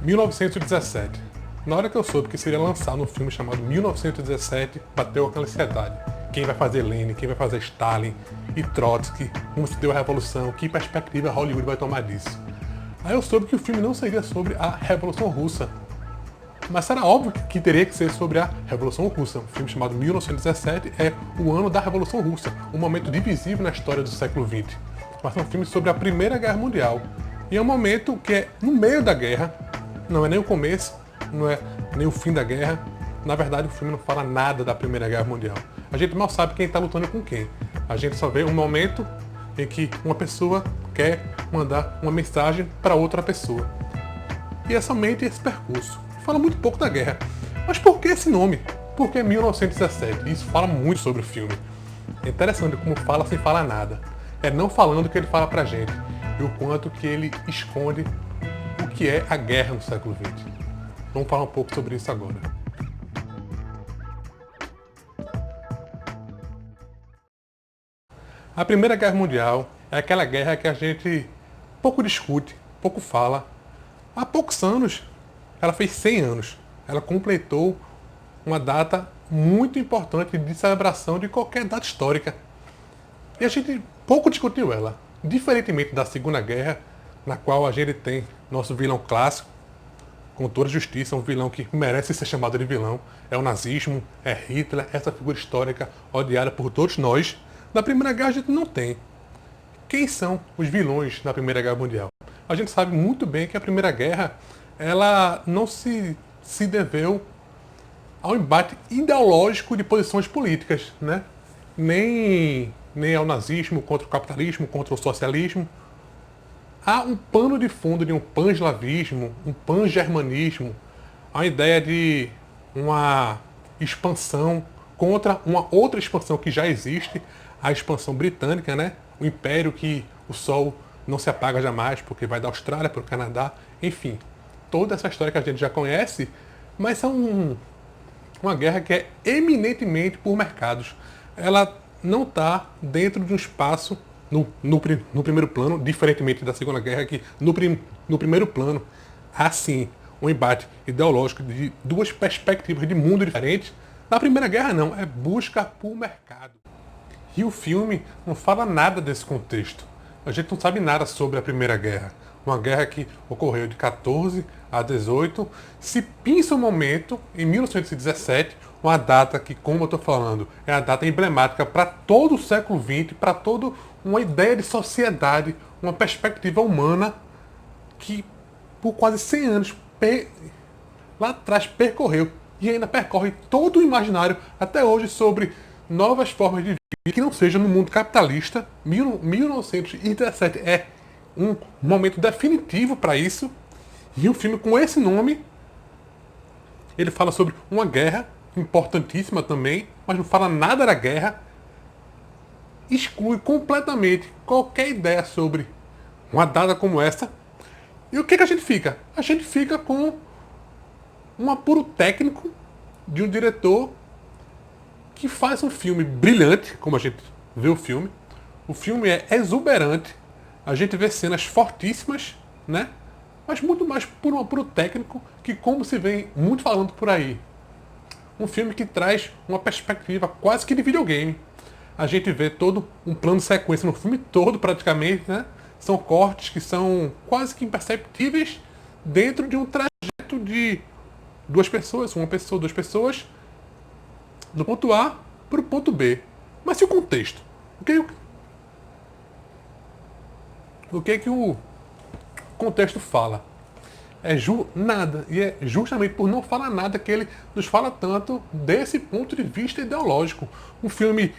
1917. Na hora que eu soube que seria lançado um filme chamado 1917, bateu aquela ansiedade. Quem vai fazer Lenin, quem vai fazer Stalin e Trotsky, como se deu a Revolução, que perspectiva Hollywood vai tomar disso. Aí eu soube que o filme não seria sobre a Revolução Russa, mas era óbvio que teria que ser sobre a Revolução Russa. Um filme chamado 1917 é o ano da Revolução Russa, um momento divisivo na história do século XX. Mas é um filme sobre a Primeira Guerra Mundial. E é um momento que é no meio da guerra, não é nem o começo, não é nem o fim da guerra. Na verdade, o filme não fala nada da Primeira Guerra Mundial. A gente mal sabe quem está lutando com quem. A gente só vê um momento em que uma pessoa quer mandar uma mensagem para outra pessoa. E é somente esse percurso. Fala muito pouco da guerra. Mas por que esse nome? Por que 1917? Isso fala muito sobre o filme. É interessante como fala sem falar nada. É não falando o que ele fala pra gente. E o quanto que ele esconde o que é a guerra no século XX. Vamos falar um pouco sobre isso agora. A Primeira Guerra Mundial é aquela guerra que a gente pouco discute, pouco fala. Há poucos anos, ela fez 100 anos. Ela completou uma data muito importante de celebração de qualquer data histórica. E a gente pouco discutiu ela. Diferentemente da Segunda Guerra, na qual a gente tem nosso vilão clássico, com toda justiça, um vilão que merece ser chamado de vilão, é o nazismo, é Hitler, essa figura histórica odiada por todos nós. Na Primeira Guerra a gente não tem. Quem são os vilões da Primeira Guerra Mundial? A gente sabe muito bem que a Primeira Guerra ela não se deveu ao embate ideológico de posições políticas, né? Nem ao nazismo contra o capitalismo, contra o socialismo. Há um pano de fundo de um pan-eslavismo, um pan-germanismo, a ideia de uma expansão contra uma outra expansão que já existe, a expansão britânica, né? O império que o sol não se apaga jamais, porque vai da Austrália para o Canadá, enfim. Toda essa história que a gente já conhece, mas são uma guerra que é eminentemente por mercados. Ela não está dentro de um espaço no primeiro plano, diferentemente da Segunda Guerra, que no primeiro plano há sim um embate ideológico de duas perspectivas de mundo diferentes. Na Primeira Guerra não, é busca por mercado. E o filme não fala nada desse contexto. A gente não sabe nada sobre a Primeira Guerra. Uma guerra que ocorreu de 14 a 18. Se pinça um momento, em 1917, uma data que, como eu estou falando, é a data emblemática para todo o século XX, para toda uma ideia de sociedade, uma perspectiva humana que, por quase 100 anos, lá atrás percorreu e ainda percorre todo o imaginário até hoje sobre novas formas de vida que não seja no mundo capitalista. 1917 é um momento definitivo para isso. E um filme com esse nome, ele fala sobre uma guerra importantíssima também, mas não fala nada da guerra. Exclui completamente qualquer ideia sobre uma data como essa. E o que a gente fica? A gente fica com um apuro técnico de um diretor que faz um filme brilhante, como a gente vê o filme. O filme é exuberante. A gente vê cenas fortíssimas, né? Mas muito mais por um apuro técnico que, como se vem muito falando por aí, um filme que traz uma perspectiva quase que de videogame. A gente vê todo um plano de sequência no filme todo, praticamente, né? São cortes que são quase que imperceptíveis dentro de um trajeto de duas pessoas, uma pessoa, duas pessoas, do ponto A para o ponto B. Mas e o contexto? O que o contexto fala? Nada. E é justamente por não falar nada que ele nos fala tanto desse ponto de vista ideológico. Um filme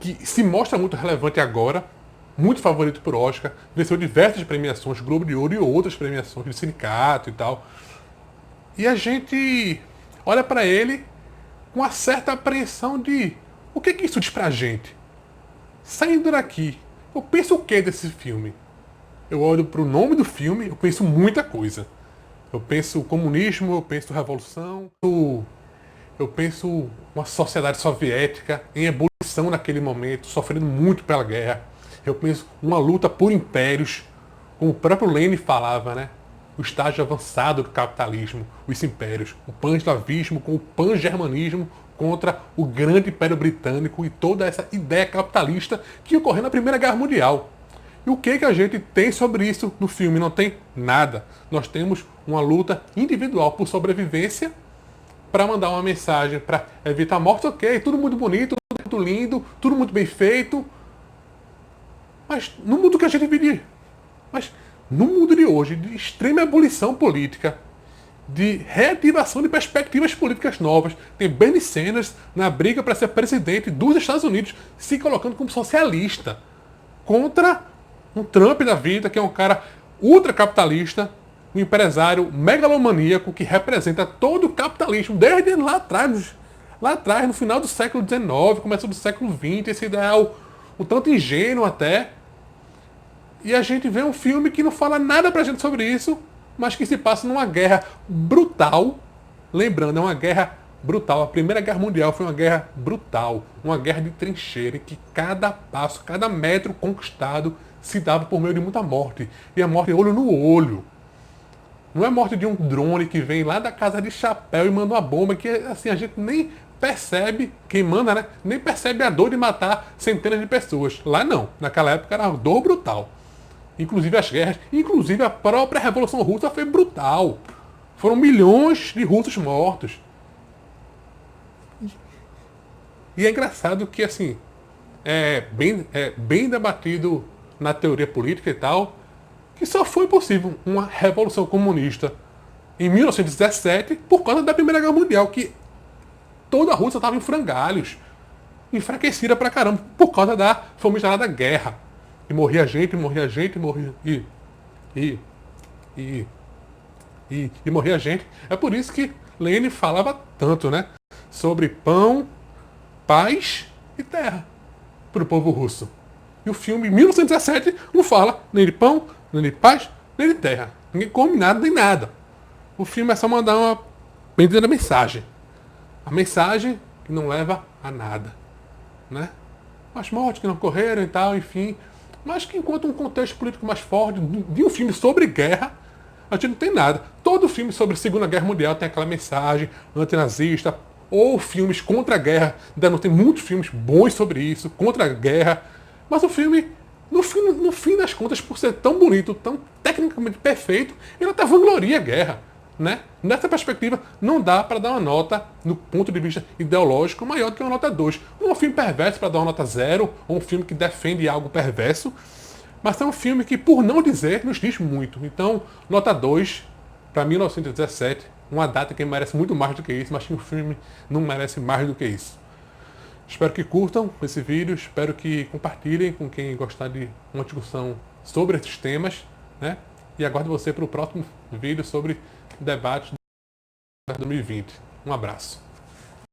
que se mostra muito relevante agora, muito favorito por Oscar, venceu diversas premiações, Globo de Ouro e outras premiações de sindicato e tal. E a gente olha para ele com uma certa apreensão de o que isso diz pra gente? Saindo daqui, eu penso o que desse filme? Eu olho pro nome do filme, eu penso muita coisa. Eu penso comunismo, eu penso revolução, eu penso uma sociedade soviética em ebulição naquele momento, sofrendo muito pela guerra. Eu penso uma luta por impérios, como o próprio Lenin falava, né? o estágio avançado do capitalismo, os impérios, o pan-eslavismo com o pan-germanismo contra o grande Império Britânico e toda essa ideia capitalista que ocorreu na Primeira Guerra Mundial. E o que a gente tem sobre isso no filme? Não tem nada. Nós temos uma luta individual por sobrevivência para mandar uma mensagem, para evitar a morte, ok, tudo muito bonito, tudo muito lindo, tudo muito bem feito. Mas no mundo que a gente vive, mas no mundo de hoje, de extrema ebulição política, de reativação de perspectivas políticas novas, tem Bernie Sanders na briga para ser presidente dos Estados Unidos, se colocando como socialista, contra um Trump da vida, que é um cara ultracapitalista, um empresário megalomaníaco que representa todo o capitalismo desde lá atrás, no final do século XIX, começo do século XX, esse ideal um tanto ingênuo até. E a gente vê um filme que não fala nada pra gente sobre isso, mas que se passa numa guerra brutal. Lembrando, é uma guerra brutal. A Primeira Guerra Mundial foi uma guerra brutal, uma guerra de trincheira, em que cada passo, cada metro conquistado se dava por meio de muita morte. E a morte é olho no olho. Não é morte de um drone que vem lá da Casa de Chapéu e manda uma bomba que assim a gente nem percebe, quem manda, né? Nem percebe a dor de matar centenas de pessoas. Lá não. Naquela época era uma dor brutal. Inclusive as guerras, inclusive a própria Revolução Russa foi brutal. Foram milhões de russos mortos. E é engraçado que assim é bem debatido na teoria política e tal, que só foi possível uma revolução comunista em 1917 por causa da Primeira Guerra Mundial, que toda a Rússia estava em frangalhos, enfraquecida pra caramba, por causa da famigerada guerra. E morria gente, morria gente. É por isso que Lenin falava tanto, né? Sobre pão, paz e terra para o povo russo. E o filme, em 1917, não fala nem de pão, nem de paz, nem de terra. Ninguém come nada, nem nada. O filme é só mandar uma pequena mensagem. A mensagem que não leva a nada. Né? As mortes que não ocorreram e tal, enfim. Mas que enquanto um contexto político mais forte, de um filme sobre guerra, a gente não tem nada. Todo filme sobre a Segunda Guerra Mundial tem aquela mensagem antinazista, ou filmes contra a guerra. Ainda não tem muitos filmes bons sobre isso, contra a guerra. Mas o filme, no fim das contas, por ser tão bonito, tão tecnicamente perfeito, ele até vangloria a guerra. Né? Nessa perspectiva, não dá para dar uma nota, no ponto de vista ideológico, maior do que uma nota 2. Não é um filme perverso para dar uma nota 0, ou um filme que defende algo perverso, mas é um filme que, por não dizer, nos diz muito. Então, nota 2 para 1917, uma data que merece muito mais do que isso, mas que o filme não merece mais do que isso. Espero que curtam esse vídeo, espero que compartilhem com quem gostar de uma discussão sobre esses temas, né? E aguardo você para o próximo vídeo sobre debate de 2020. Um abraço.